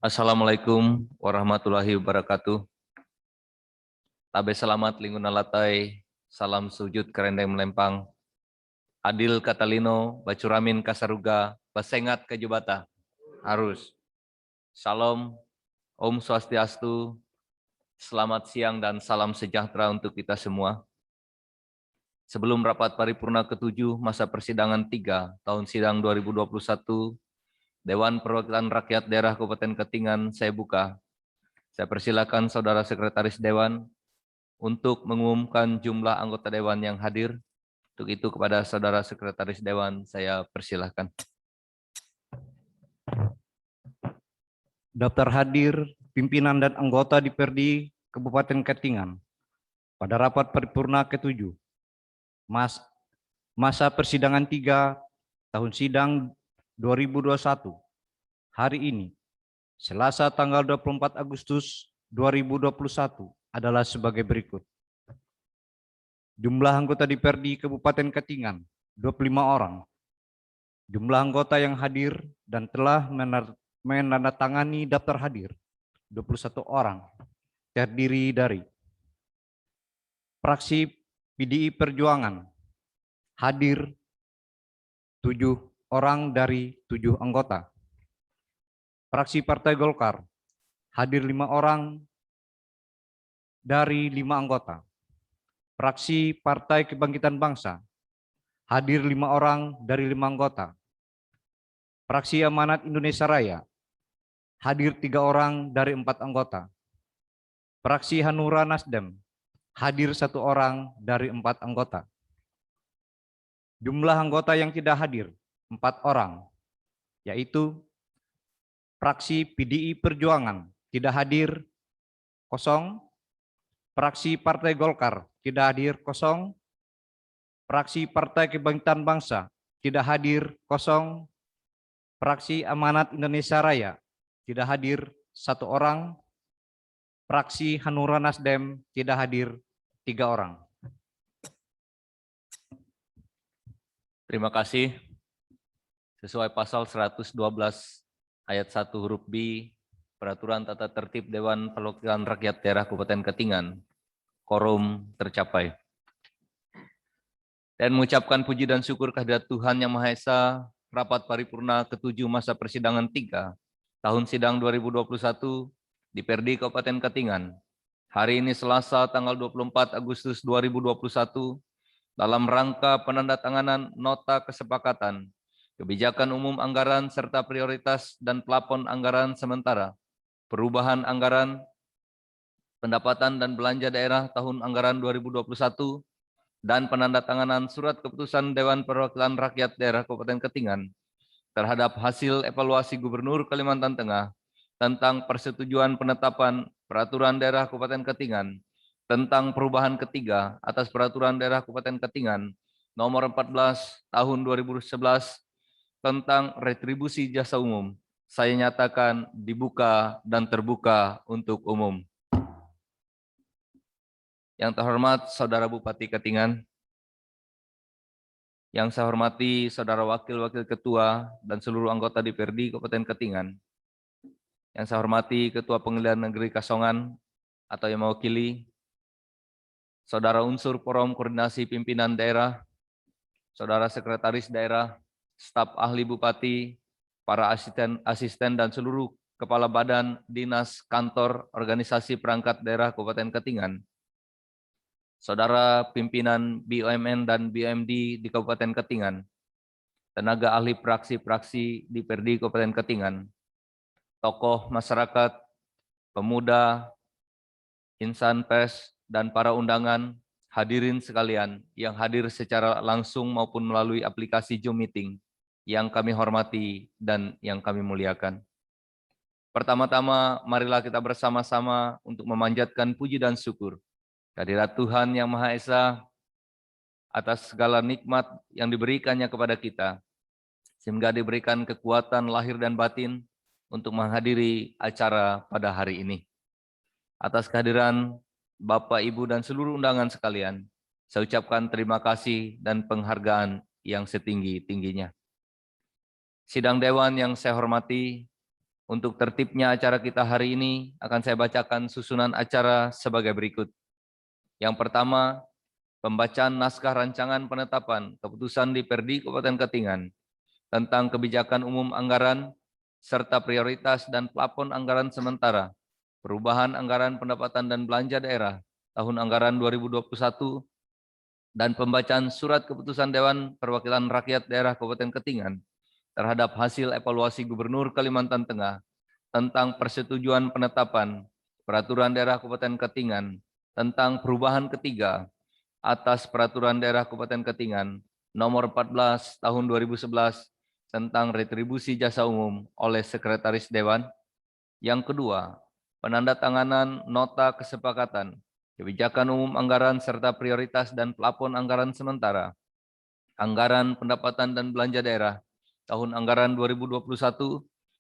Assalamualaikum warahmatullahi wabarakatuh. Tabe selamat linguna latai, salam sujud kerendeng melempang. Adil Katalino, Bacuramin Kasaruga, Basengat Kajubata. Harus. Salam, Om Swastiastu, selamat siang dan salam sejahtera untuk kita semua. Sebelum rapat paripurna ke-7 masa persidangan 3 tahun sidang 2021, Dewan Perwakilan Rakyat Daerah Kabupaten Katingan saya buka. Saya persilakan Saudara Sekretaris Dewan untuk mengumumkan jumlah anggota Dewan yang hadir. Untuk itu kepada Saudara Sekretaris Dewan saya persilahkan. Daftar hadir pimpinan dan anggota DPRD Kabupaten Katingan pada rapat paripurna ke-7 masa persidangan 3 tahun sidang 2021 hari ini Selasa tanggal 24 Agustus 2021 adalah sebagai berikut. Jumlah anggota DPRD Kabupaten Katingan 25 orang. Jumlah anggota yang hadir dan telah menandatangani daftar hadir 21 orang, terdiri dari fraksi PDI Perjuangan hadir 7 orang dari 7 anggota. Fraksi Partai Golkar hadir 5 orang dari 5 anggota. Fraksi Partai Kebangkitan Bangsa hadir 5 orang dari 5 anggota. Fraksi Amanat Indonesia Raya hadir 3 orang dari 4 anggota. Fraksi Hanura Nasdem hadir 1 orang dari 4 anggota. Jumlah anggota yang tidak hadir 4 orang, yaitu fraksi PDI Perjuangan tidak hadir 0, fraksi Partai Golkar tidak hadir 0, fraksi Partai Kebangkitan Bangsa tidak hadir 0, fraksi Amanat Indonesia Raya tidak hadir 1 orang, fraksi Hanura Nasdem tidak hadir 3 orang. Terima kasih. Sesuai pasal 112 ayat 1 huruf B Peraturan Tata Tertib Dewan Perwakilan Rakyat Daerah Kabupaten Katingan, quorum tercapai. Dan mengucapkan puji dan syukur kehadirat Tuhan Yang Maha Esa, rapat paripurna ke-7 masa persidangan 3 tahun sidang 2021 di DPRD Kabupaten Katingan. Hari ini Selasa tanggal 24 Agustus 2021 dalam rangka penandatanganan nota kesepakatan, kebijakan umum anggaran serta prioritas dan plafon anggaran sementara, perubahan anggaran, pendapatan dan belanja daerah tahun anggaran 2021, dan penandatanganan surat keputusan Dewan Perwakilan Rakyat Daerah Kabupaten Katingan terhadap hasil evaluasi Gubernur Kalimantan Tengah tentang persetujuan penetapan Peraturan Daerah Kabupaten Katingan tentang perubahan ketiga atas Peraturan Daerah Kabupaten Katingan nomor 14 tahun 2011 tentang retribusi jasa umum. Saya nyatakan dibuka dan terbuka untuk umum. Yang terhormat Saudara Bupati Katingan, yang saya hormati Saudara Wakil-Wakil Ketua dan seluruh anggota DPRD Kabupaten Katingan, yang saya hormati Ketua Pengadilan Negeri Kasongan atau yang mewakili, Saudara unsur Forum Koordinasi Pimpinan Daerah, Saudara Sekretaris Daerah, staf ahli Bupati, para asisten dan seluruh kepala badan, dinas, kantor, organisasi perangkat daerah Kabupaten Katingan, Saudara pimpinan BUMN dan BUMD di Kabupaten Katingan, tenaga ahli praksi-praksi di DPRD Kabupaten Katingan, tokoh masyarakat, pemuda, insan pers, dan para undangan, hadirin sekalian yang hadir secara langsung maupun melalui aplikasi Zoom Meeting, yang kami hormati dan yang kami muliakan. Pertama-tama, marilah kita bersama-sama untuk memanjatkan puji dan syukur kehadirat Tuhan Yang Maha Esa atas segala nikmat yang diberikannya kepada kita, sehingga diberikan kekuatan lahir dan batin untuk menghadiri acara pada hari ini. Atas kehadiran Bapak, Ibu, dan seluruh undangan sekalian, saya ucapkan terima kasih dan penghargaan yang setinggi-tingginya. Sidang Dewan yang saya hormati, Untuk tertibnya acara kita hari ini akan saya bacakan susunan acara sebagai berikut. Yang pertama, pembacaan naskah rancangan penetapan keputusan DPRD Kabupaten Katingan tentang kebijakan umum anggaran serta prioritas dan plafon anggaran sementara, perubahan anggaran pendapatan dan belanja daerah tahun anggaran 2021, dan pembacaan surat keputusan Dewan Perwakilan Rakyat Daerah Kabupaten Katingan terhadap hasil evaluasi Gubernur Kalimantan Tengah tentang persetujuan penetapan Peraturan Daerah Kabupaten Katingan tentang perubahan ketiga atas Peraturan Daerah Kabupaten Katingan Nomor 14 Tahun 2011 tentang retribusi jasa umum oleh Sekretaris Dewan. Yang kedua, penandatanganan nota kesepakatan kebijakan umum anggaran serta prioritas dan plafon anggaran sementara anggaran pendapatan dan belanja daerah tahun anggaran 2021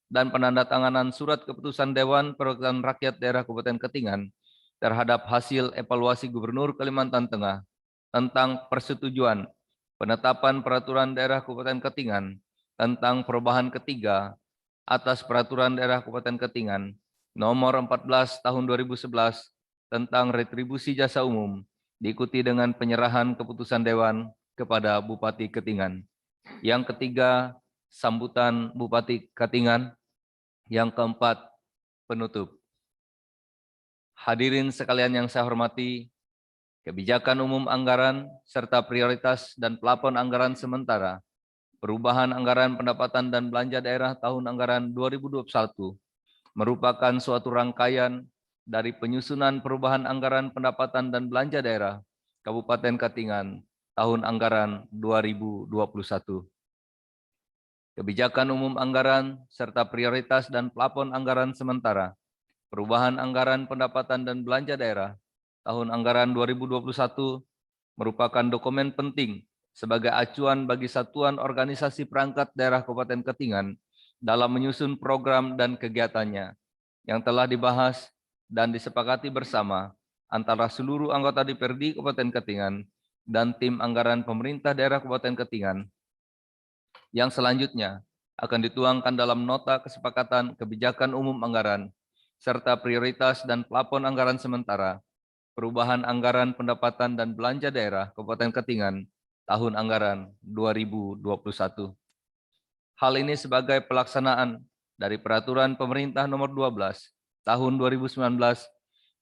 dan penandatanganan surat keputusan Dewan Perwakilan Rakyat Daerah Kabupaten Katingan terhadap hasil evaluasi Gubernur Kalimantan Tengah tentang persetujuan penetapan Peraturan Daerah Kabupaten Katingan tentang perubahan ketiga atas Peraturan Daerah Kabupaten Katingan Nomor 14 Tahun 2011 tentang retribusi jasa umum diikuti dengan penyerahan keputusan Dewan kepada Bupati Katingan. Yang ketiga, sambutan Bupati Katingan. Yang keempat, penutup. Hadirin sekalian yang saya hormati, kebijakan umum anggaran serta prioritas dan plafon anggaran sementara, perubahan anggaran pendapatan dan belanja daerah tahun anggaran 2021 merupakan suatu rangkaian dari penyusunan perubahan anggaran pendapatan dan belanja daerah Kabupaten Katingan tahun anggaran 2021. Kebijakan umum anggaran serta prioritas dan plafon anggaran sementara, perubahan anggaran pendapatan dan belanja daerah tahun anggaran 2021 merupakan dokumen penting sebagai acuan bagi satuan organisasi perangkat daerah Kabupaten Katingan dalam menyusun program dan kegiatannya yang telah dibahas dan disepakati bersama antara seluruh anggota DPRD Kabupaten Katingan dan tim anggaran pemerintah daerah Kabupaten Katingan yang selanjutnya akan dituangkan dalam nota kesepakatan kebijakan umum anggaran serta prioritas dan plafon anggaran sementara, perubahan anggaran pendapatan dan belanja daerah Kabupaten Katingan tahun anggaran 2021. Hal ini sebagai pelaksanaan dari Peraturan Pemerintah Nomor 12 Tahun 2019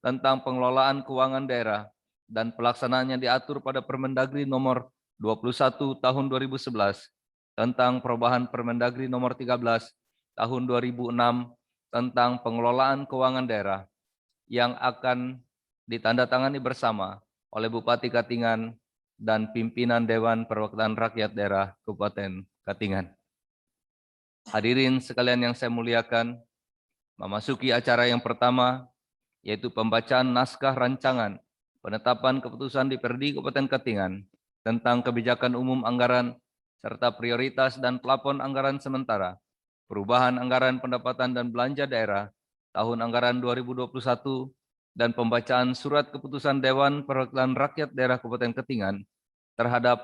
tentang pengelolaan keuangan daerah dan pelaksanaannya diatur pada Permendagri Nomor 21 Tahun 2011 tentang perubahan Permendagri Nomor 13 Tahun 2006 tentang pengelolaan keuangan daerah yang akan ditandatangani bersama oleh Bupati Katingan dan pimpinan Dewan Perwakilan Rakyat Daerah Kabupaten Katingan. Hadirin sekalian yang saya muliakan, memasuki acara yang pertama, yaitu pembacaan naskah rancangan penetapan keputusan DPRD Kabupaten Katingan tentang kebijakan umum anggaran serta prioritas dan plafon anggaran sementara, perubahan anggaran pendapatan dan belanja daerah tahun anggaran 2021, dan pembacaan surat keputusan Dewan Perwakilan Rakyat Daerah Kabupaten Katingan terhadap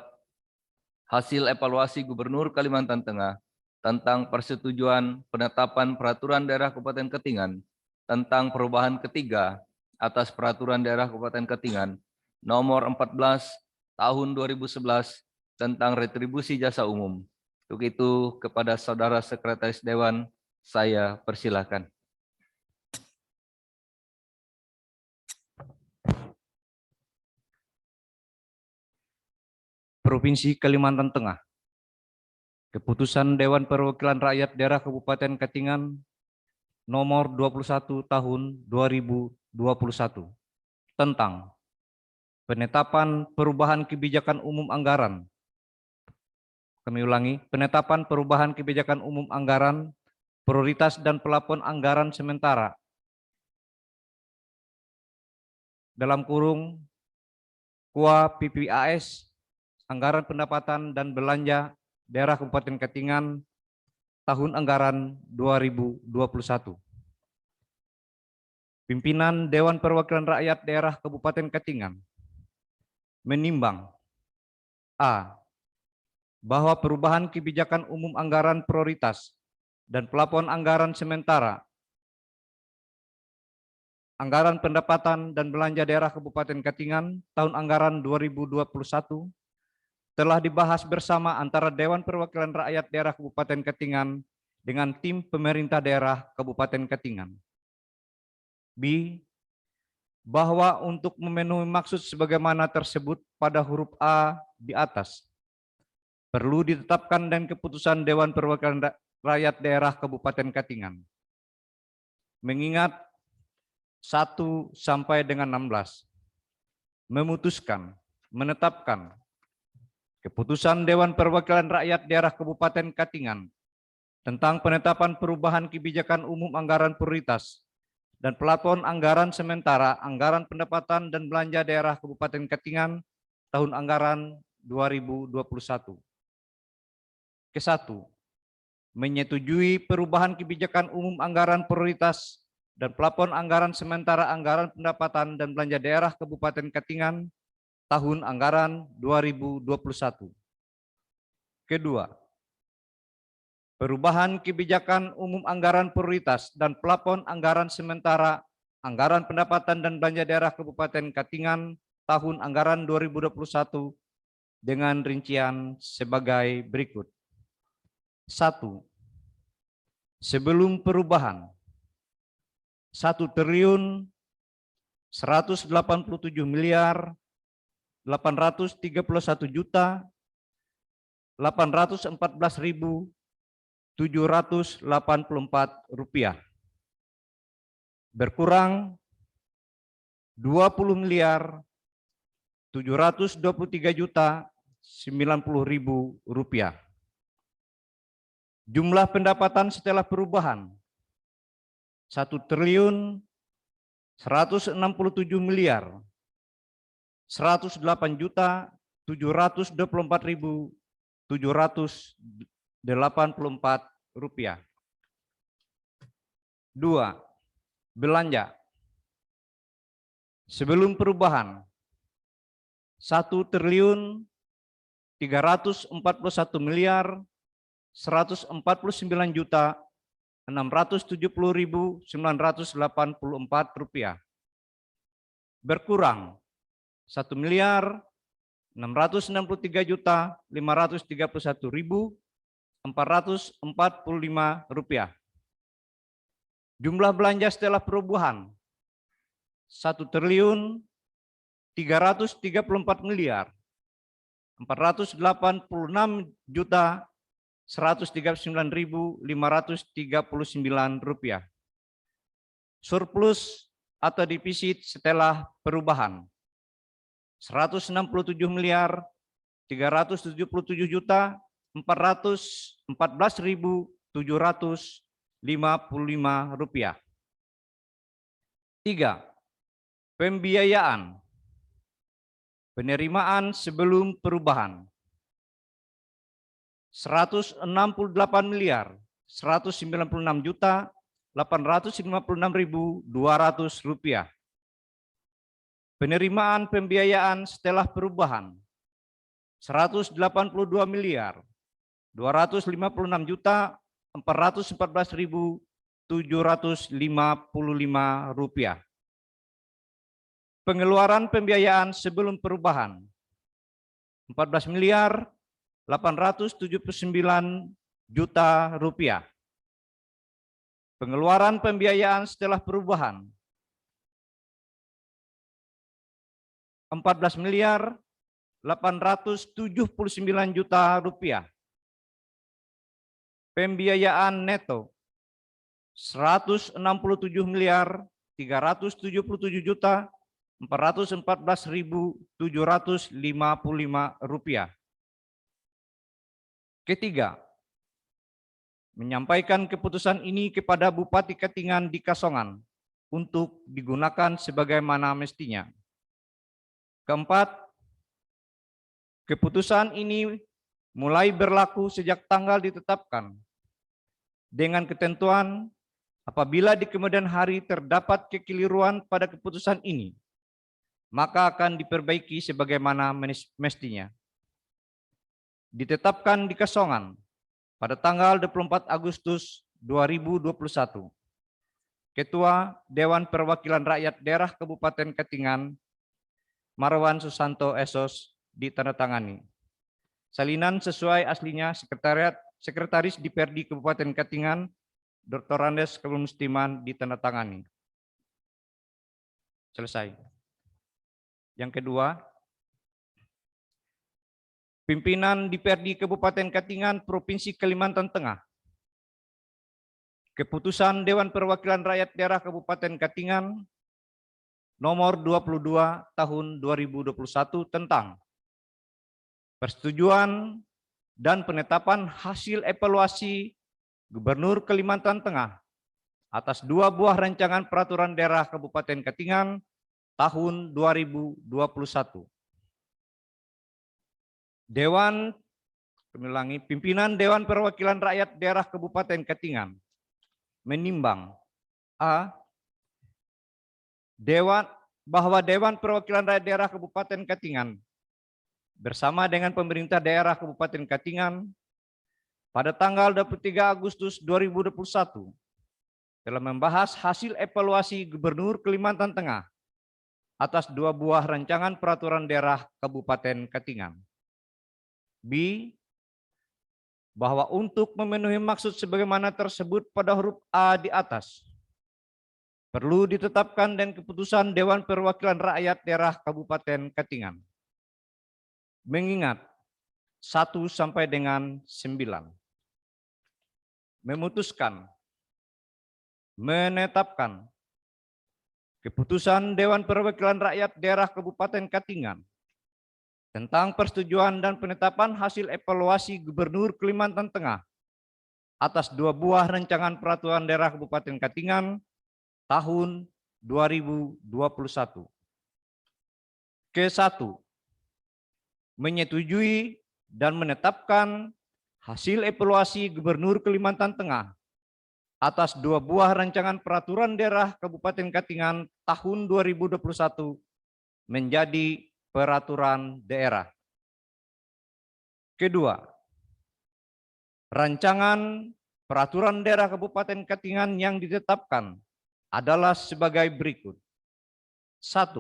hasil evaluasi Gubernur Kalimantan Tengah tentang persetujuan penetapan Peraturan Daerah Kabupaten Katingan tentang perubahan ketiga atas Peraturan Daerah Kabupaten Katingan Nomor 14 Tahun 2011 tentang retribusi jasa umum. Untuk itu, kepada Saudara Sekretaris Dewan, saya persilakan. Provinsi Kalimantan Tengah. Keputusan Dewan Perwakilan Rakyat Daerah Kabupaten Katingan Nomor 21 Tahun 2021 tentang penetapan perubahan kebijakan umum anggaran. Kami ulangi, penetapan perubahan kebijakan umum anggaran, prioritas dan plafon anggaran sementara. Dalam kurung KUA PPAS, anggaran pendapatan dan belanja daerah Kabupaten Katingan tahun anggaran 2021. Pimpinan Dewan Perwakilan Rakyat Daerah Kabupaten Katingan menimbang A. Bahwa perubahan kebijakan umum anggaran prioritas dan plafon anggaran sementara anggaran pendapatan dan belanja daerah Kabupaten Katingan tahun anggaran 2021 telah dibahas bersama antara Dewan Perwakilan Rakyat Daerah Kabupaten Katingan dengan tim pemerintah daerah Kabupaten Katingan. B. Bahwa untuk memenuhi maksud sebagaimana tersebut pada huruf A di atas, perlu ditetapkan dan keputusan Dewan Perwakilan Rakyat Daerah Kabupaten Katingan. Mengingat 1 sampai dengan 16, memutuskan, menetapkan keputusan Dewan Perwakilan Rakyat Daerah Kabupaten Katingan tentang penetapan perubahan kebijakan umum anggaran prioritas dan plafon anggaran sementara anggaran pendapatan dan belanja daerah Kabupaten Katingan tahun anggaran 2021. Ke-1, menyetujui perubahan kebijakan umum anggaran prioritas dan plafon anggaran sementara anggaran pendapatan dan belanja daerah Kabupaten Katingan tahun anggaran 2021. Kedua, perubahan kebijakan umum anggaran prioritas dan plafon anggaran sementara anggaran pendapatan dan belanja daerah Kabupaten Katingan tahun anggaran 2021 dengan rincian sebagai berikut. 1. Sebelum perubahan 1.187.831.831 juta 814.784 rupiah, berkurang 20.723.090.000 rupiah. Jumlah pendapatan setelah perubahan 1.168.724.784 rupiah. 2. Belanja sebelum perubahan 1.141.670.984 rupiah, berkurang 1.663.531.445 rupiah. Jumlah belanja setelah perubahan 1.434.139.539 rupiah. Surplus atau defisit setelah perubahan 1.637.314.755 rupiah. 3. Pembiayaan penerimaan sebelum perubahan 168.196.856.200 rupiah. Penerimaan pembiayaan setelah perubahan 182.256.414.755 rupiah. Pengeluaran pembiayaan sebelum perubahan 14.879.000.000 rupiah. Pengeluaran pembiayaan setelah perubahan 14.879.000.000 rupiah. Pembiayaan neto 163.347.414.755 rupiah. Ketiga, menyampaikan keputusan ini kepada Bupati Katingan di Kasongan untuk digunakan sebagaimana mestinya. Keempat, keputusan ini mulai berlaku sejak tanggal ditetapkan dengan ketentuan apabila di kemudian hari terdapat kekeliruan pada keputusan ini, maka akan diperbaiki sebagaimana mestinya. Ditetapkan di Kasongan pada tanggal 24 Agustus 2021. Ketua Dewan Perwakilan Rakyat Daerah Kabupaten Katingan, Marwan Susanto Esos, ditandatangani. Salinan sesuai aslinya Sekretaris DPRD Kabupaten Katingan, Dr. Andes Kabul Musliman, ditandatangani. Selesai. Yang kedua, pimpinan DPRD Kabupaten Katingan, Provinsi Kalimantan Tengah. Keputusan Dewan Perwakilan Rakyat Daerah Kabupaten Katingan nomor 22 tahun 2021 tentang persetujuan dan penetapan hasil evaluasi Gubernur Kalimantan Tengah atas 2 buah rancangan peraturan daerah Kabupaten Katingan tahun 2021. Pimpinan Dewan Perwakilan Rakyat Daerah Kabupaten Katingan menimbang bahwa Dewan Perwakilan Rakyat Daerah Kabupaten Katingan bersama dengan pemerintah daerah Kabupaten Katingan pada tanggal 23 Agustus 2021 telah membahas hasil evaluasi Gubernur Kalimantan Tengah atas 2 buah rancangan peraturan daerah Kabupaten Katingan. B. Bahwa untuk memenuhi maksud sebagaimana tersebut pada huruf A di atas, perlu ditetapkan dan keputusan Dewan Perwakilan Rakyat Daerah Kabupaten Katingan. Mengingat 1 sampai dengan 9. Memutuskan, menetapkan keputusan Dewan Perwakilan Rakyat Daerah Kabupaten Katingan tentang persetujuan dan penetapan hasil evaluasi Gubernur Kalimantan Tengah atas 2 buah rancangan peraturan daerah Kabupaten Katingan tahun 2021. Ke-1, menyetujui dan menetapkan hasil evaluasi Gubernur Kalimantan Tengah atas 2 buah rancangan peraturan daerah Kabupaten Katingan tahun 2021 menjadi peraturan daerah. Kedua, rancangan peraturan daerah Kabupaten Katingan yang ditetapkan adalah sebagai berikut. 1.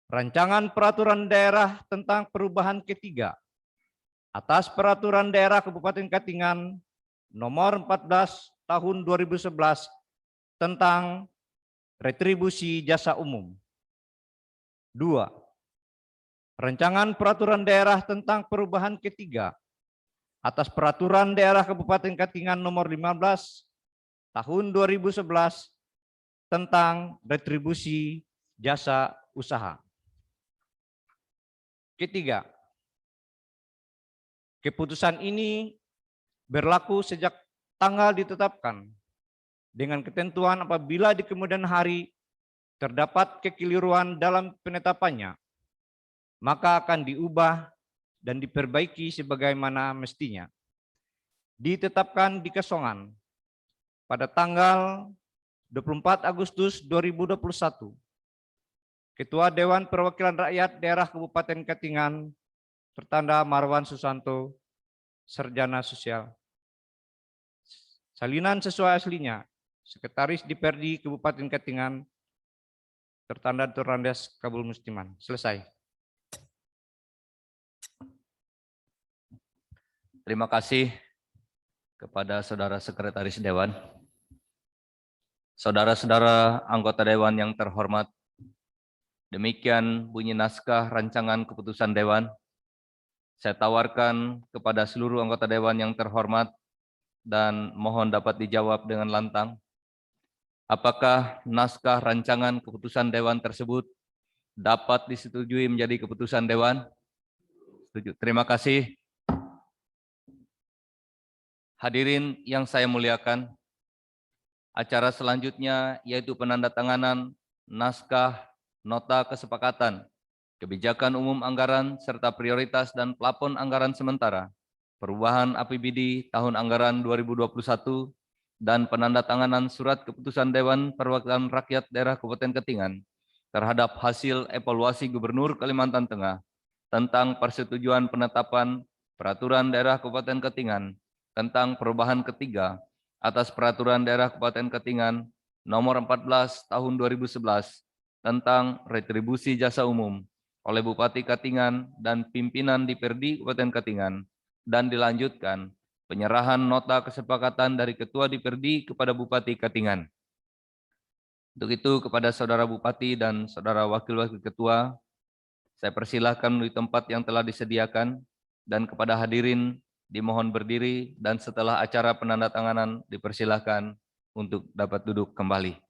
Rancangan peraturan daerah tentang perubahan ketiga atas peraturan daerah Kabupaten Katingan nomor 14 tahun 2011 tentang retribusi jasa umum. 2. Rancangan peraturan daerah tentang perubahan ketiga atas peraturan daerah Kabupaten Katingan nomor 15 tahun 2011 tentang retribusi jasa usaha. Ketiga, keputusan ini berlaku sejak tanggal ditetapkan dengan ketentuan apabila di kemudian hari terdapat kekeliruan dalam penetapannya, maka akan diubah dan diperbaiki sebagaimana mestinya. Ditetapkan di Kesongan pada tanggal 24 Agustus 2021. Ketua Dewan Perwakilan Rakyat Daerah Kabupaten Katingan, tertanda Marwan Susanto, Sarjana Sosial. Salinan sesuai aslinya, Sekretaris DPRD Kabupaten Katingan, tertanda Dr. Andes Kabul Musliman. Selesai. Terima kasih kepada Saudara Sekretaris Dewan. Saudara-saudara anggota Dewan yang terhormat, demikian bunyi naskah rancangan keputusan Dewan. Saya tawarkan kepada seluruh anggota Dewan yang terhormat dan mohon dapat dijawab dengan lantang. Apakah naskah rancangan keputusan Dewan tersebut dapat disetujui menjadi keputusan Dewan? Setuju. Terima kasih. Hadirin yang saya muliakan, acara selanjutnya yaitu penandatanganan naskah nota kesepakatan kebijakan umum anggaran serta prioritas dan plafon anggaran sementara perubahan APBD tahun anggaran 2021 dan penandatanganan surat keputusan Dewan Perwakilan Rakyat Daerah Kabupaten Katingan terhadap hasil evaluasi Gubernur Kalimantan Tengah tentang persetujuan penetapan peraturan daerah Kabupaten Katingan tentang perubahan ketiga atas Peraturan Daerah Kabupaten Katingan Nomor 14 Tahun 2011 tentang retribusi jasa umum oleh Bupati Katingan dan pimpinan Diperdi Kabupaten Katingan, dan dilanjutkan penyerahan nota kesepakatan dari Ketua Diperdi kepada Bupati Katingan. Untuk itu, kepada Saudara Bupati dan Saudara Wakil-Wakil Ketua, saya persilahkan menuju tempat yang telah disediakan, dan kepada hadirin dimohon berdiri, dan setelah acara penandatanganan dipersilahkan untuk dapat duduk kembali.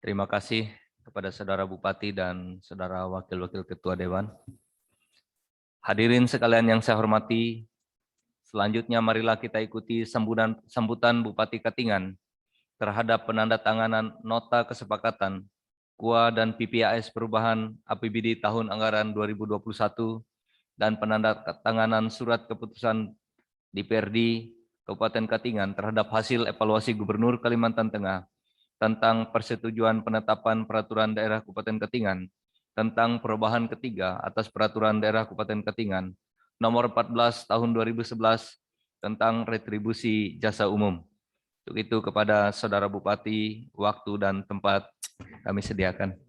Terima kasih kepada Saudara Bupati dan Saudara Wakil-Wakil Ketua Dewan. Hadirin sekalian yang saya hormati, selanjutnya marilah kita ikuti sambutan Bupati Katingan terhadap penandatanganan nota kesepakatan KUA dan PPAS perubahan APBD tahun anggaran 2021 dan penandatanganan surat keputusan DPRD Kabupaten Katingan terhadap hasil evaluasi Gubernur Kalimantan Tengah tentang persetujuan penetapan peraturan daerah Kabupaten Katingan tentang perubahan ketiga atas peraturan daerah Kabupaten Katingan nomor 14 tahun 2011 tentang retribusi jasa umum. Untuk itu kepada Saudara Bupati, waktu dan tempat kami sediakan.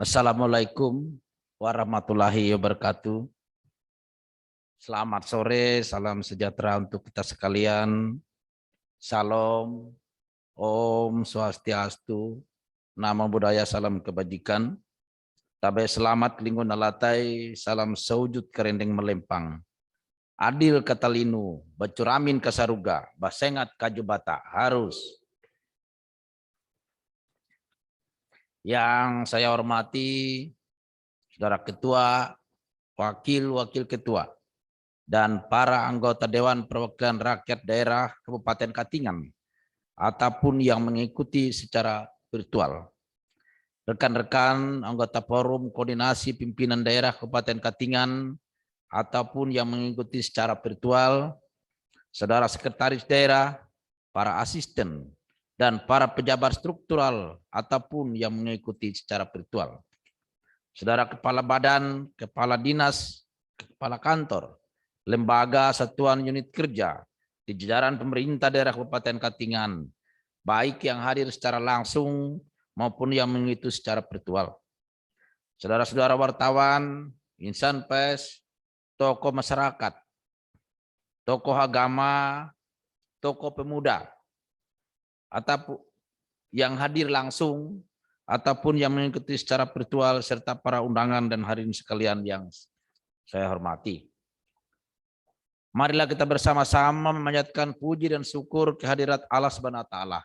Assalamualaikum warahmatullahi wabarakatuh. Selamat sore, salam sejahtera untuk kita sekalian. Salam, Om Swastiastu, Namo Buddhaya, salam kebajikan. Tabe selamat lingkungan alatai, salam sewujud kerendeng melempang. Adil katalinu, bacuramin kasaruga, basengat kajubata, harus. Yang saya hormati, Saudara Ketua, Wakil-Wakil Ketua, dan para anggota Dewan Perwakilan Rakyat Daerah Kabupaten Katingan, ataupun yang mengikuti secara virtual. Rekan-rekan anggota Forum Koordinasi Pimpinan Daerah Kabupaten Katingan, ataupun yang mengikuti secara virtual, Saudara Sekretaris Daerah, para asisten, dan para pejabat struktural ataupun yang mengikuti secara virtual. Saudara Kepala Badan, Kepala Dinas, Kepala Kantor, Lembaga, Satuan Unit Kerja di jajaran pemerintah daerah Kabupaten Katingan, baik yang hadir secara langsung maupun yang mengikuti secara virtual. Saudara-saudara wartawan, insan pers, tokoh masyarakat, tokoh agama, tokoh pemuda, ataupun yang hadir langsung ataupun yang mengikuti secara virtual serta para undangan dan hadirin sekalian yang saya hormati. Marilah kita bersama-sama memanjatkan puji dan syukur kehadirat Allah Subhanahu wa taala,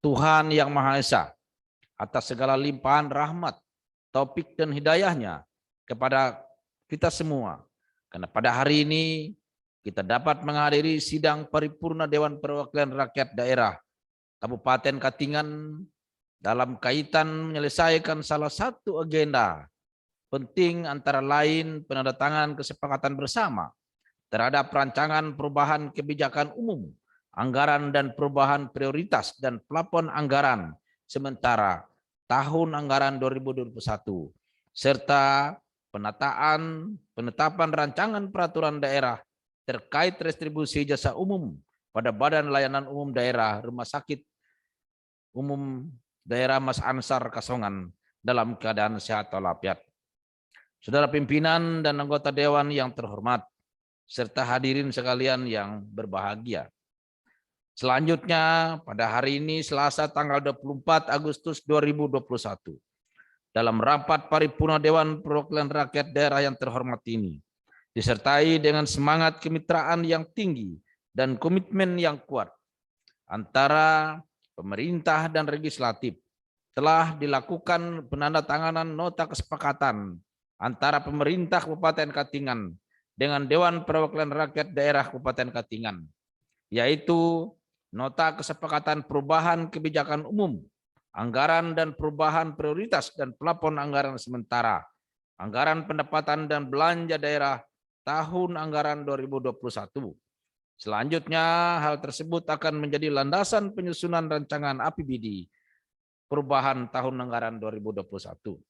Tuhan yang Maha Esa, atas segala limpahan rahmat, taufik dan hidayahnya kepada kita semua. Karena pada hari ini kita dapat menghadiri sidang paripurna Dewan Perwakilan Rakyat Daerah Kabupaten Katingan dalam kaitan menyelesaikan salah satu agenda penting antara lain penandatanganan kesepakatan bersama terhadap rancangan perubahan kebijakan umum, anggaran dan perubahan prioritas dan plafon anggaran sementara tahun anggaran 2021 serta penetapan rancangan peraturan daerah terkait retribusi jasa umum pada Badan Layanan Umum Daerah Rumah Sakit Umum Daerah Mas Ansar Kasongan dalam keadaan sehat walafiat. Saudara pimpinan dan anggota dewan yang terhormat, serta hadirin sekalian yang berbahagia. Selanjutnya, pada hari ini Selasa tanggal 24 Agustus 2021, dalam rapat paripurna Dewan Perwakilan Rakyat Daerah yang terhormat ini, disertai dengan semangat kemitraan yang tinggi dan komitmen yang kuat antara pemerintah dan legislatif, telah dilakukan penandatanganan nota kesepakatan antara pemerintah Kabupaten Katingan dengan Dewan Perwakilan Rakyat Daerah Kabupaten Katingan, yaitu nota kesepakatan perubahan kebijakan umum, anggaran dan perubahan prioritas dan plafon anggaran sementara, anggaran pendapatan dan belanja daerah tahun anggaran 2021. Selanjutnya, hal tersebut akan menjadi landasan penyusunan rancangan APBD perubahan tahun anggaran 2021.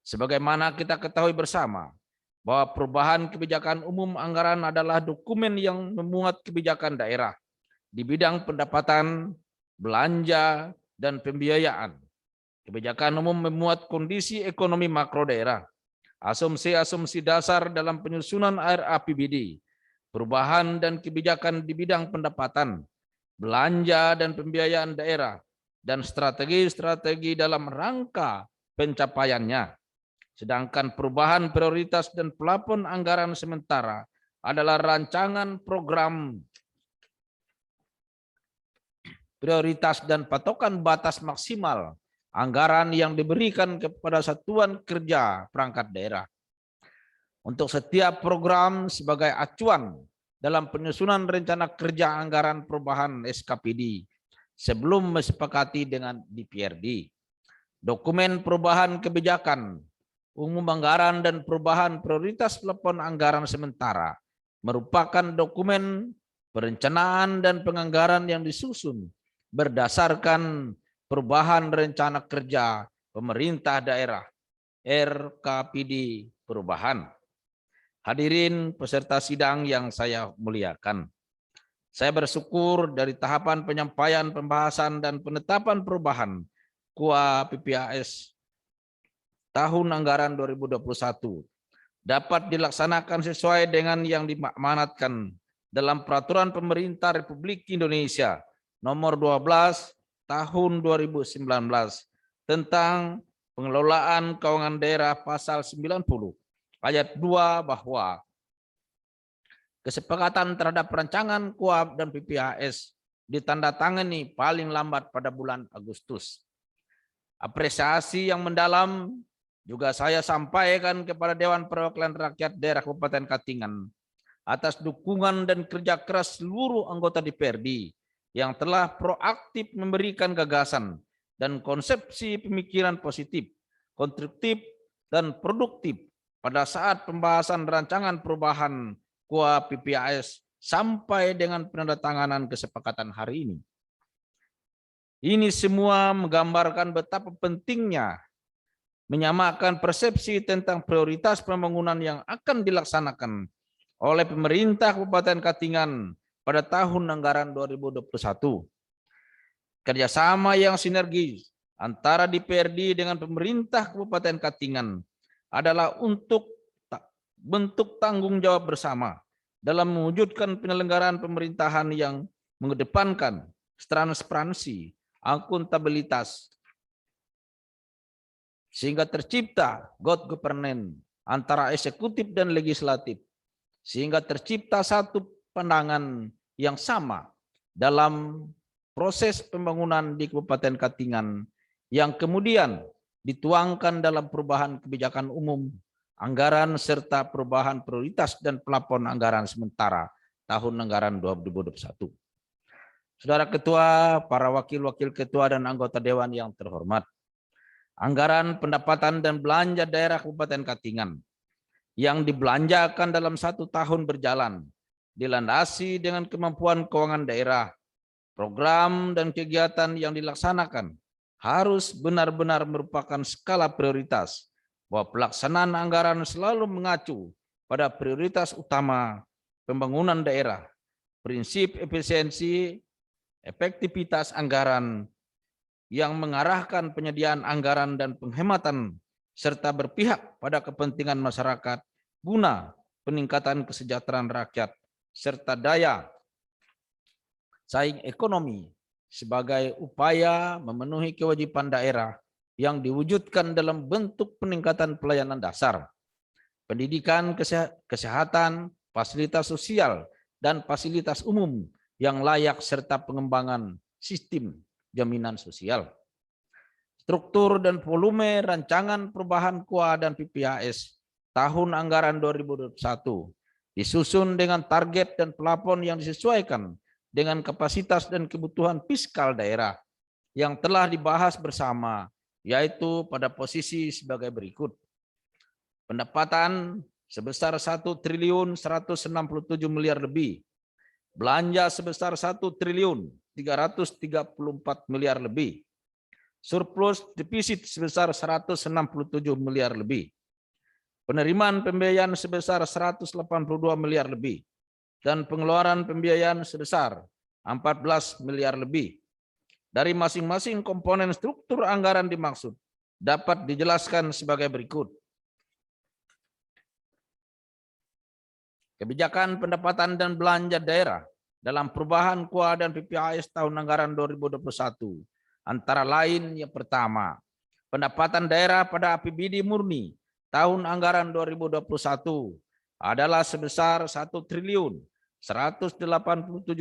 Sebagaimana kita ketahui bersama, bahwa perubahan kebijakan umum anggaran adalah dokumen yang memuat kebijakan daerah di bidang pendapatan, belanja, dan pembiayaan. Kebijakan umum memuat kondisi ekonomi makro daerah, asumsi-asumsi dasar dalam penyusunan APBD, perubahan dan kebijakan di bidang pendapatan, belanja dan pembiayaan daerah, dan strategi-strategi dalam rangka pencapaiannya. Sedangkan perubahan prioritas dan plafon anggaran sementara adalah rancangan program prioritas dan patokan batas maksimal anggaran yang diberikan kepada satuan kerja perangkat daerah. Untuk setiap program sebagai acuan dalam penyusunan rencana kerja anggaran perubahan SKPD sebelum disepakati dengan DPRD. Dokumen perubahan kebijakan umum anggaran dan perubahan prioritas plafon anggaran sementara merupakan dokumen perencanaan dan penganggaran yang disusun berdasarkan perubahan rencana kerja pemerintah daerah RKPD perubahan. Hadirin peserta sidang yang saya muliakan, saya bersyukur dari tahapan penyampaian, pembahasan, dan penetapan perubahan KUA PPAS tahun anggaran 2021 dapat dilaksanakan sesuai dengan yang diamanatkan dalam Peraturan Pemerintah Republik Indonesia Nomor 12 Tahun 2019 tentang Pengelolaan Keuangan Daerah Pasal 90 Ayat 2 bahwa kesepakatan terhadap rancangan KUA dan PPAS ditandatangani paling lambat pada bulan Agustus. Apresiasi yang mendalam juga saya sampaikan kepada Dewan Perwakilan Rakyat Daerah Kabupaten Katingan atas dukungan dan kerja keras seluruh anggota DPRD yang telah proaktif memberikan gagasan dan konsepsi pemikiran positif, konstruktif, dan produktif pada saat pembahasan rancangan perubahan KUA PPAS sampai dengan penandatanganan kesepakatan hari ini. Ini semua menggambarkan betapa pentingnya menyamakan persepsi tentang prioritas pembangunan yang akan dilaksanakan oleh pemerintah Kabupaten Katingan pada tahun anggaran 2021. Kerjasama yang sinergis antara DPRD dengan pemerintah Kabupaten Katingan adalah untuk bentuk tanggung jawab bersama dalam mewujudkan penyelenggaraan pemerintahan yang mengedepankan transparansi, akuntabilitas, sehingga tercipta good governance antara eksekutif dan legislatif, sehingga tercipta satu pandangan yang sama dalam proses pembangunan di Kabupaten Katingan yang kemudian dituangkan dalam perubahan kebijakan umum, anggaran, serta perubahan prioritas dan plafon anggaran sementara tahun anggaran 2021. Saudara Ketua, para wakil-wakil ketua dan anggota Dewan yang terhormat, anggaran pendapatan dan belanja daerah Kabupaten Katingan yang dibelanjakan dalam 1 tahun berjalan dilandasi dengan kemampuan keuangan daerah, program dan kegiatan yang dilaksanakan harus benar-benar merupakan skala prioritas, bahwa pelaksanaan anggaran selalu mengacu pada prioritas utama pembangunan daerah, prinsip efisiensi, efektivitas anggaran yang mengarahkan penyediaan anggaran dan penghematan serta berpihak pada kepentingan masyarakat guna peningkatan kesejahteraan rakyat serta daya saing ekonomi sebagai upaya memenuhi kewajiban daerah yang diwujudkan dalam bentuk peningkatan pelayanan dasar, pendidikan, kesehatan, fasilitas sosial, dan fasilitas umum yang layak serta pengembangan sistem jaminan sosial. Struktur dan volume rancangan perubahan KUA dan PPAS tahun anggaran 2021 disusun dengan target dan plafon yang disesuaikan dengan kapasitas dan kebutuhan fiskal daerah yang telah dibahas bersama, yaitu pada posisi sebagai berikut. Pendapatan sebesar 1.167 miliar lebih, belanja sebesar 1.334 miliar lebih, surplus defisit sebesar 167 miliar lebih, penerimaan pembiayaan sebesar 182 miliar lebih, dan pengeluaran pembiayaan sebesar 14 miliar lebih. Dari masing-masing komponen struktur anggaran dimaksud dapat dijelaskan sebagai berikut. Kebijakan pendapatan dan belanja daerah dalam perubahan KUA dan PPAS tahun anggaran 2021 antara lain yang pertama, pendapatan daerah pada APBD murni tahun anggaran 2021 adalah sebesar 1.187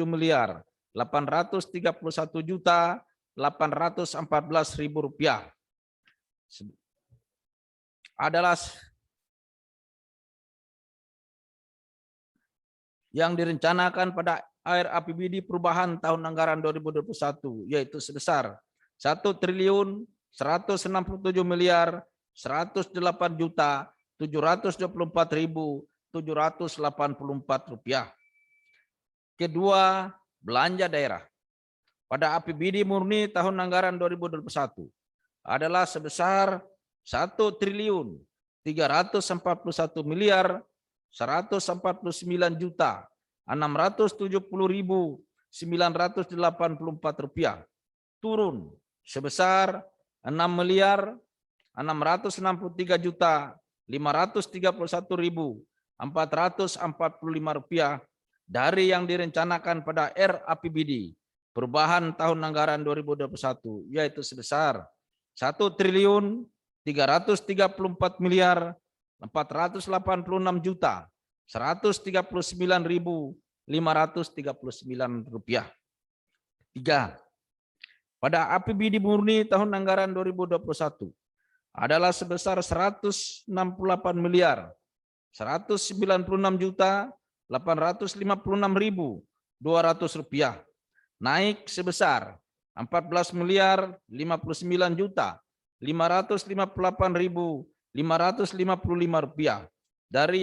miliar Rp831.814.000 adalah yang direncanakan pada APBD perubahan tahun anggaran 2021, yaitu sebesar 1.167.108.724.784 rupiah. Kedua, belanja daerah pada APBD murni tahun anggaran 2021 adalah sebesar 1.349.670.984 rupiah, turun sebesar 6.663.531.445 rupiah dari yang direncanakan pada RAPBD perubahan tahun anggaran 2021, yaitu sebesar 1.386.489.539 rupiah. 3. Pada APBD murni tahun anggaran 2021 adalah sebesar 168.196.856.200 rupiah, naik sebesar 14.059.558.555 rupiah dari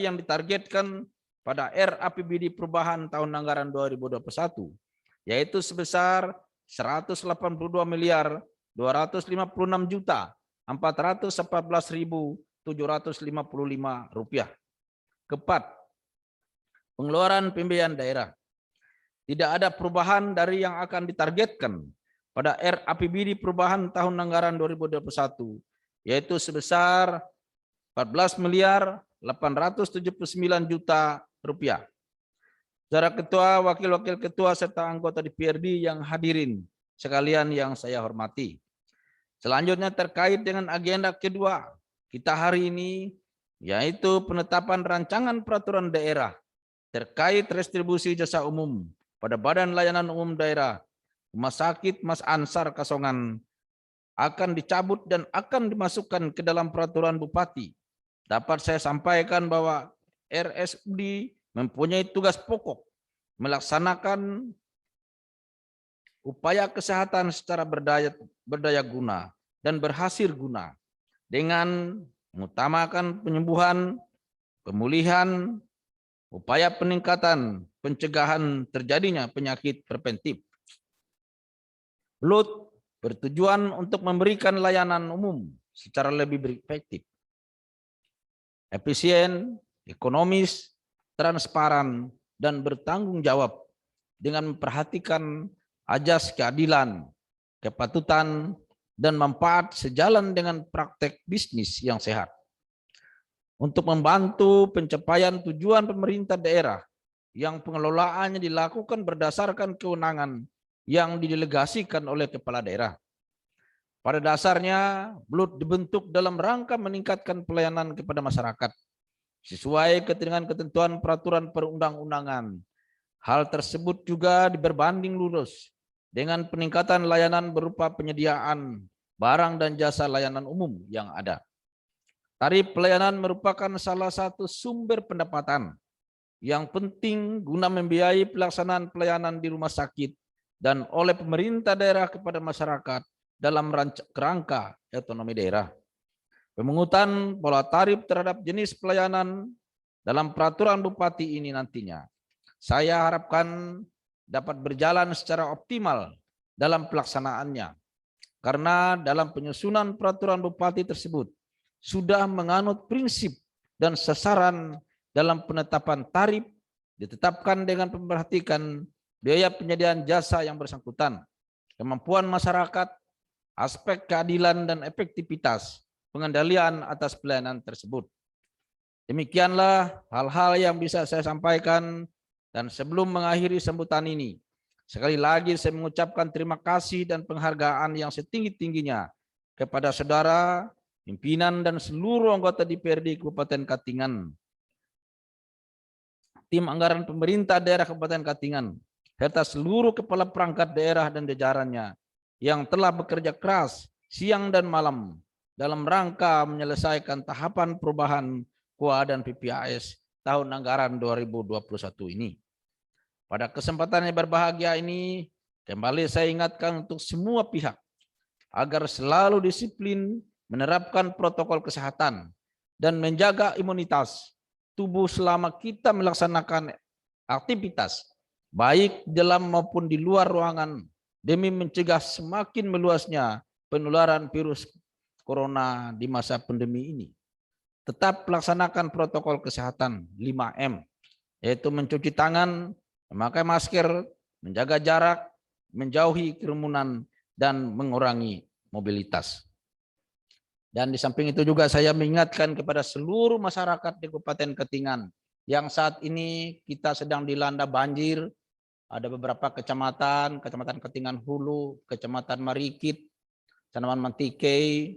yang ditargetkan pada RAPBD perubahan tahun anggaran 2021, yaitu sebesar 182.256.414.755 rupiah. Keempat, pengeluaran pembiayaan daerah. Tidak ada perubahan dari yang akan ditargetkan pada RAPBD perubahan tahun anggaran 2021, yaitu sebesar 14.879.000.000 rupiah. Saudara Ketua, Wakil-Wakil Ketua, serta anggota DPRD yang hadirin sekalian yang saya hormati. Selanjutnya terkait dengan agenda kedua kita hari ini, yaitu penetapan rancangan peraturan daerah terkait restribusi jasa umum pada Badan Layanan Umum Daerah Rumah Sakit Mas Ansar Kasongan akan dicabut dan akan dimasukkan ke dalam peraturan Bupati. Dapat saya sampaikan bahwa RSUD mempunyai tugas pokok melaksanakan upaya kesehatan secara berdaya guna dan berhasil guna dengan mengutamakan penyembuhan, pemulihan, upaya peningkatan pencegahan terjadinya penyakit preventif. LUT bertujuan untuk memberikan layanan umum secara lebih efektif, efisien, ekonomis, transparan, dan bertanggung jawab dengan memperhatikan ajas keadilan, kepatutan, dan manfaat sejalan dengan praktek bisnis yang sehat. Untuk membantu pencapaian tujuan pemerintah daerah yang pengelolaannya dilakukan berdasarkan kewenangan yang didelegasikan oleh kepala daerah. Pada dasarnya, BLUT dibentuk dalam rangka meningkatkan pelayanan kepada masyarakat sesuai dengan ketentuan peraturan perundang-undangan. Hal tersebut juga berbanding lurus dengan peningkatan layanan berupa penyediaan barang dan jasa layanan umum yang ada. Tarif pelayanan merupakan salah satu sumber pendapatan yang penting guna membiayai pelaksanaan pelayanan di rumah sakit dan oleh pemerintah daerah kepada masyarakat dalam kerangka otonomi daerah. Pemungutan pola tarif terhadap jenis pelayanan dalam peraturan Bupati ini nantinya saya harapkan dapat berjalan secara optimal dalam pelaksanaannya, karena dalam penyusunan peraturan Bupati tersebut sudah menganut prinsip dan sasaran dalam penetapan tarif ditetapkan dengan memperhatikan biaya penyediaan jasa yang bersangkutan, kemampuan masyarakat, aspek keadilan dan efektivitas pengendalian atas pelayanan tersebut. Demikianlah hal-hal yang bisa saya sampaikan, dan sebelum mengakhiri sambutan ini, sekali lagi saya mengucapkan terima kasih dan penghargaan yang setinggi-tingginya kepada saudara, pimpinan dan seluruh anggota DPRD Kabupaten Katingan, tim anggaran pemerintah daerah Kabupaten Katingan, serta seluruh kepala perangkat daerah dan jajarannya yang telah bekerja keras siang dan malam dalam rangka menyelesaikan tahapan perubahan KUA dan PPAS tahun anggaran 2021 ini. Pada kesempatan yang berbahagia ini, kembali saya ingatkan untuk semua pihak agar selalu disiplin menerapkan protokol kesehatan dan menjaga imunitas tubuh selama kita melaksanakan aktivitas baik dalam maupun di luar ruangan demi mencegah semakin meluasnya penularan virus corona di masa pandemi ini. Tetap laksanakan protokol kesehatan 5M, yaitu mencuci tangan, memakai masker, menjaga jarak, menjauhi kerumunan, dan mengurangi mobilitas. Dan di samping itu juga saya mengingatkan kepada seluruh masyarakat di Kabupaten Katingan yang saat ini kita sedang dilanda banjir. Ada beberapa kecamatan, Kecamatan Katingan Hulu, Kecamatan Marikit, Tanaman Mantikei,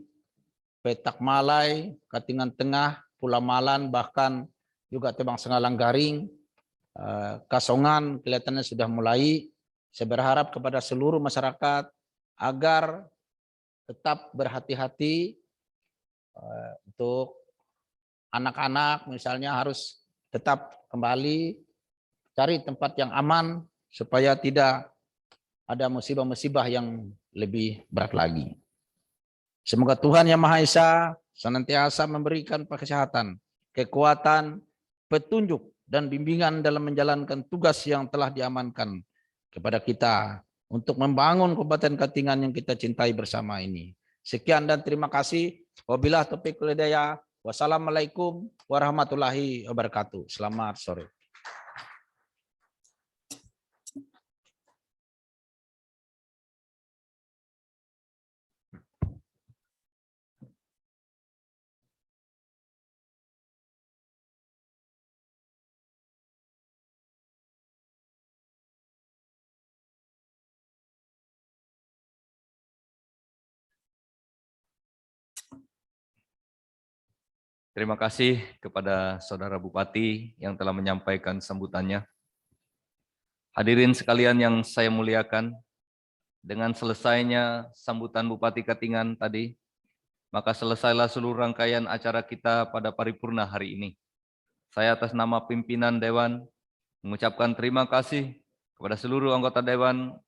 Petak Malai, Katingan Tengah, Pulau Malan, bahkan juga Tebang Sengalang Garing, Kasongan kelihatannya sudah mulai. Saya berharap kepada seluruh masyarakat agar tetap berhati-hati untuk anak-anak misalnya harus tetap kembali cari tempat yang aman supaya tidak ada musibah-musibah yang lebih berat lagi. Semoga Tuhan Yang Maha Esa senantiasa memberikan kesehatan, kekuatan, petunjuk, dan bimbingan dalam menjalankan tugas yang telah diamankan kepada kita untuk membangun Kabupaten Katingan yang kita cintai bersama ini. Sekian dan terima kasih. Wabillahi taufiq wal hidayah. Wassalamualaikum warahmatullahi wabarakatuh. Selamat sore. Terima kasih kepada Saudara Bupati yang telah menyampaikan sambutannya. Hadirin sekalian yang saya muliakan, dengan selesainya sambutan Bupati Katingan tadi, maka selesailah seluruh rangkaian acara kita pada paripurna hari ini. Saya atas nama pimpinan Dewan mengucapkan terima kasih kepada seluruh anggota Dewan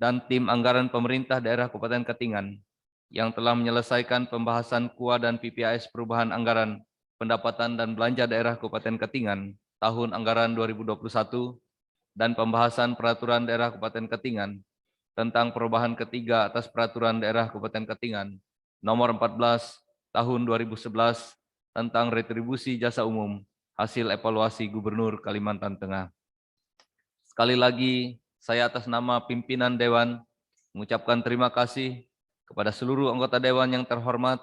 dan tim anggaran pemerintah daerah Kabupaten Katingan yang telah menyelesaikan pembahasan KUA dan PPAS perubahan anggaran pendapatan dan belanja daerah Kabupaten Katingan tahun anggaran 2021 dan pembahasan peraturan daerah Kabupaten Katingan tentang perubahan ketiga atas peraturan daerah Kabupaten Katingan nomor 14 tahun 2011 tentang retribusi jasa umum hasil evaluasi Gubernur Kalimantan Tengah. Sekali lagi, saya atas nama pimpinan Dewan mengucapkan terima kasih kepada seluruh anggota Dewan yang terhormat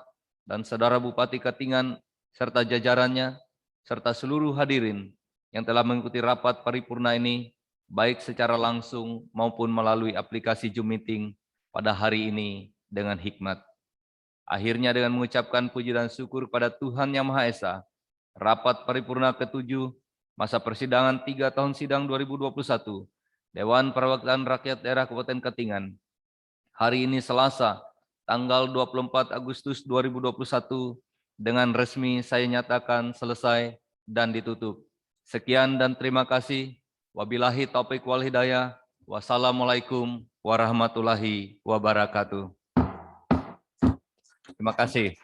dan Saudara Bupati Katingan serta jajarannya, serta seluruh hadirin yang telah mengikuti rapat paripurna ini, baik secara langsung maupun melalui aplikasi Zoom Meeting pada hari ini dengan hikmat. Akhirnya dengan mengucapkan puji dan syukur kepada Tuhan Yang Maha Esa, rapat paripurna ke-7 masa persidangan 3 tahun sidang 2021 Dewan Perwakilan Rakyat Daerah Kabupaten Katingan hari ini Selasa tanggal 24 Agustus 2021 dengan resmi saya nyatakan selesai dan ditutup. Sekian dan terima kasih. Wabillahi taufiq wal hidayah. Wassalamualaikum warahmatullahi wabarakatuh. Terima kasih.